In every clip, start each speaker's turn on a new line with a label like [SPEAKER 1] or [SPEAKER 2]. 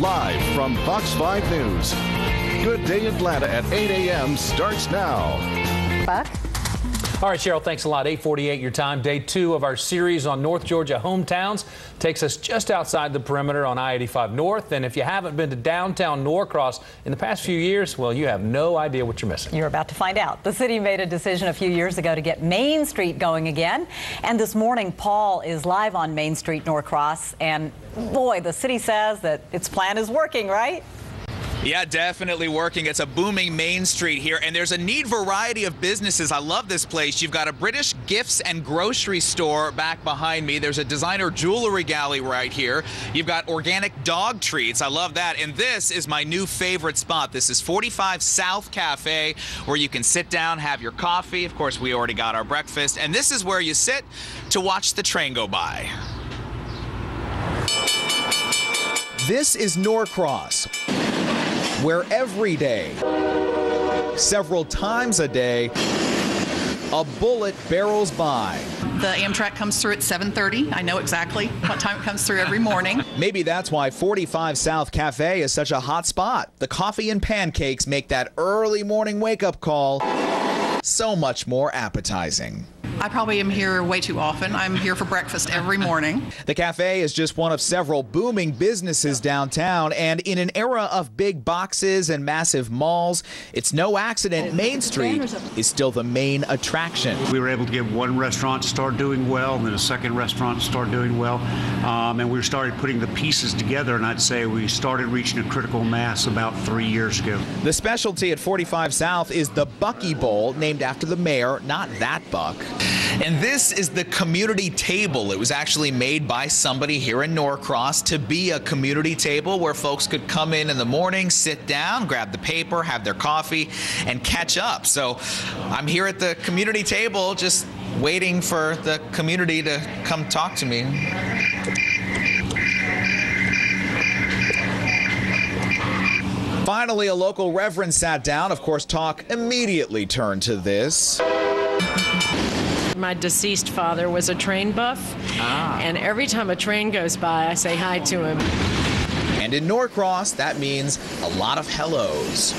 [SPEAKER 1] Live from Fox 5 News. Good Day Atlanta at 8 a.m. starts now.
[SPEAKER 2] Buck?
[SPEAKER 3] All right, Cheryl, thanks a lot. 8:48 your time. Day 2 of our series on North Georgia hometowns takes us just outside the perimeter on I-85 North. And if you haven't been to downtown Norcross in the past few years, well, you have no idea what you're missing.
[SPEAKER 2] You're about to find out. The city made a decision a few years ago to get Main Street going again. And this morning, Paul is live on Main Street Norcross. And boy, the city says that its plan is working, right?
[SPEAKER 4] Yeah, definitely working. It's a booming Main Street here, and there's a neat variety of businesses. I love this place. You've got a British gifts and grocery store back behind me. There's a designer jewelry galley right here. You've got organic dog treats. I love that. And this is my new favorite spot. This is 45 South Cafe, where you can sit down, have your coffee. Of course, we already got our breakfast. And this is where you sit to watch the train go by. This is Norcross, where every day, several times a day, a bullet barrels by.
[SPEAKER 5] The Amtrak comes through at 7:30. I know exactly what time it comes through every morning.
[SPEAKER 4] Maybe that's why 45 South Cafe is such a hot spot. The coffee and pancakes make that early morning wake-up call so much more appetizing.
[SPEAKER 5] I probably am here way too often. I'm here for breakfast every morning.
[SPEAKER 4] The cafe is just one of several booming businesses downtown, and in an era of big boxes and massive malls, it's no accident Main Street is still the main attraction.
[SPEAKER 6] We were able to get one restaurant start doing well, and then a second restaurant start doing well, and we started putting the pieces together, and I'd say we started reaching a critical mass about 3 years ago.
[SPEAKER 4] The specialty at 45 South is the Bucky Bowl, named after the mayor, not that Buck. And this is the community table. It was actually made by somebody here in Norcross to be a community table where folks could come in the morning, sit down, grab the paper, have their coffee, and catch up. So I'm here at the community table just waiting for the community to come talk to me. Finally, a local reverend sat down. Of course, talk immediately turned to this.
[SPEAKER 7] My deceased father was a train buff, and every time a train goes by, I say hi to him.
[SPEAKER 4] And in Norcross, that means a lot of hellos.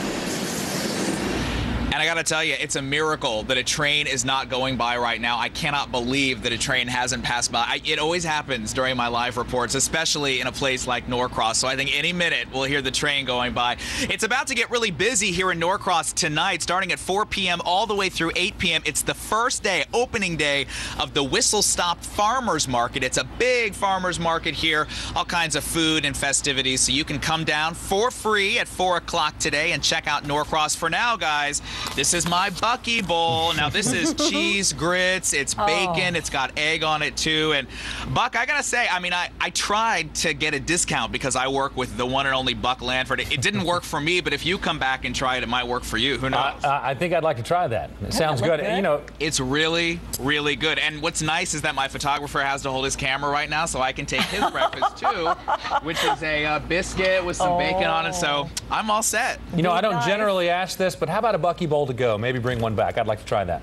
[SPEAKER 4] And I gotta tell you, it's a miracle that a train is not going by right now. I cannot believe that a train hasn't passed by. It always happens during my live reports, especially in a place like Norcross. So I think any minute we'll hear the train going by. It's about to get really busy here in Norcross tonight, starting at 4 p.m. all the way through 8 p.m. It's the first day, opening day of the Whistle Stop Farmers Market. It's a big farmers market here, all kinds of food and festivities. So you can come down for free at 4 o'clock today and check out Norcross. For now, guys, this is my Bucky Bowl. Now, this is cheese grits. It's bacon. It's got egg on it, too. And, Buck, I got to say, I mean, I tried to get a discount because I work with the one and only Buck Lanford. It didn't work for me, but if you come back and try it, it might work for you. Who knows?
[SPEAKER 3] I think I'd like to try that. It sounds good. You know,
[SPEAKER 4] it's really, really good. And what's nice is that my photographer has to hold his camera right now so I can take his breakfast, too, which is a biscuit with some bacon on it. So I'm all set.
[SPEAKER 3] You know, I don't generally ask this, but how about a Bucky Bowl to go? Maybe bring one back. I'd like to try that.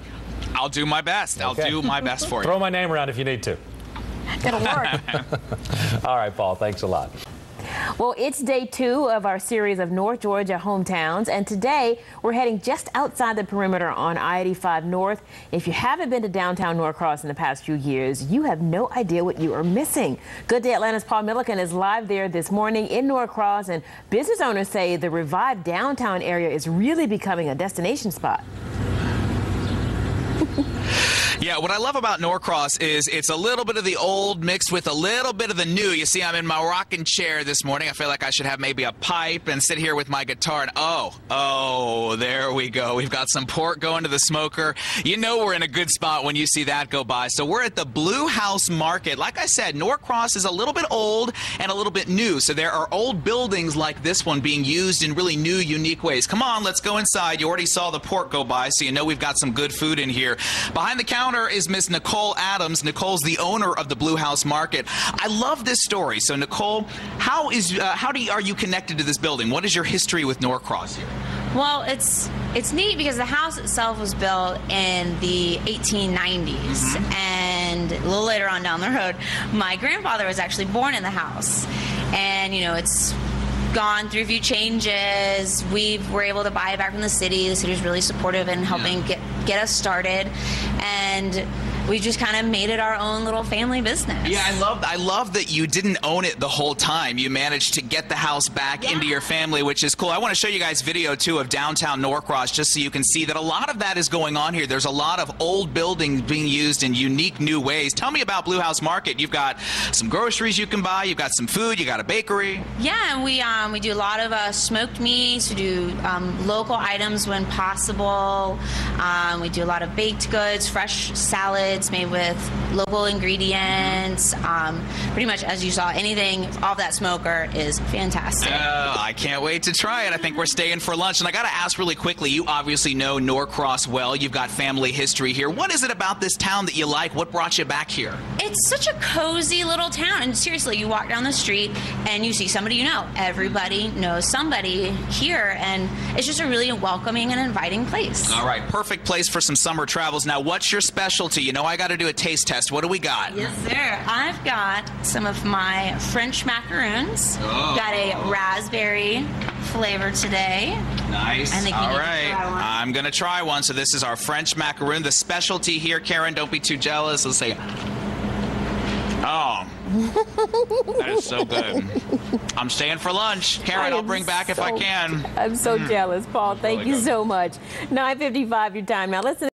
[SPEAKER 4] I'll do my best. Okay. I'll do my best for you.
[SPEAKER 3] Throw my name around if you need to.
[SPEAKER 2] It'll work.
[SPEAKER 3] All right, Paul, thanks a lot.
[SPEAKER 8] Well, it's day 2 of our series of North Georgia hometowns, and today we're heading just outside the perimeter on I-85 North. If you haven't been to downtown Norcross in the past few years, you have no idea what you are missing. Good Day Atlanta's Paul Milliken is live there this morning in Norcross, and business owners say the revived downtown area is really becoming a destination spot.
[SPEAKER 4] Yeah, what I love about Norcross is it's a little bit of the old mixed with a little bit of the new. You see, I'm in my rocking chair this morning. I feel like I should have maybe a pipe and sit here with my guitar. And oh, there we go. We've got some pork going to the smoker. You know we're in a good spot when you see that go by. So we're at the Blue House Market. Like I said, Norcross is a little bit old and a little bit new. So there are old buildings like this one being used in really new, unique ways. Come on, let's go inside. You already saw the pork go by, so you know we've got some good food in here. Behind the counter is Miss Nicole Adams. Nicole's the owner of the Blue House Market. I love this story. So Nicole, are you connected to this building? What is your history with Norcross here?
[SPEAKER 9] Well, it's neat because the house itself was built in the 1890s, and a little later on down the road, my grandfather was actually born in the house. And you know, it's gone through a few changes. We were able to buy it back from the city. The city was really supportive in helping get us started, and we just kind of made it our own little family business.
[SPEAKER 4] Yeah, I love that you didn't own it the whole time. You managed to get the house back into your family, which is cool. I want to show you guys video too of downtown Norcross, just so you can see that a lot of that is going on here. There's a lot of old buildings being used in unique new ways. Tell me about Blue House Market. You've got some groceries you can buy. You've got some food. You got a bakery.
[SPEAKER 9] Yeah, and we do a lot of smoked meats. We do local items when possible. We do a lot of baked goods, fresh salads made with local ingredients. Pretty much, as you saw, anything off that smoker is fantastic.
[SPEAKER 4] I can't wait to try it. I think we're staying for lunch. And I got to ask really quickly, you obviously know Norcross well. You've got family history here. What is it about this town that you like? What brought you back here?
[SPEAKER 9] It's such a cozy little town. And seriously, you walk down the street and you see somebody you know. Everybody knows somebody here. And it's just a really welcoming and inviting place.
[SPEAKER 4] All right, perfect place for some summer travels. Now, what's your specialty? You know I got to do a taste test. What do we got?
[SPEAKER 9] Yes, sir. I've got some of my French macaroons.
[SPEAKER 4] Oh.
[SPEAKER 9] Got a raspberry flavor today.
[SPEAKER 4] Nice.
[SPEAKER 9] I think
[SPEAKER 4] all right. I'm going to try one. So this is our French macaroon. The specialty here, Karen, don't be too jealous. Let's say, oh, that is so good. I'm staying for lunch. Karen, I'll bring back if I can.
[SPEAKER 8] I'm so jealous, Paul. Thank you so much. 9:55 your time. Now listen.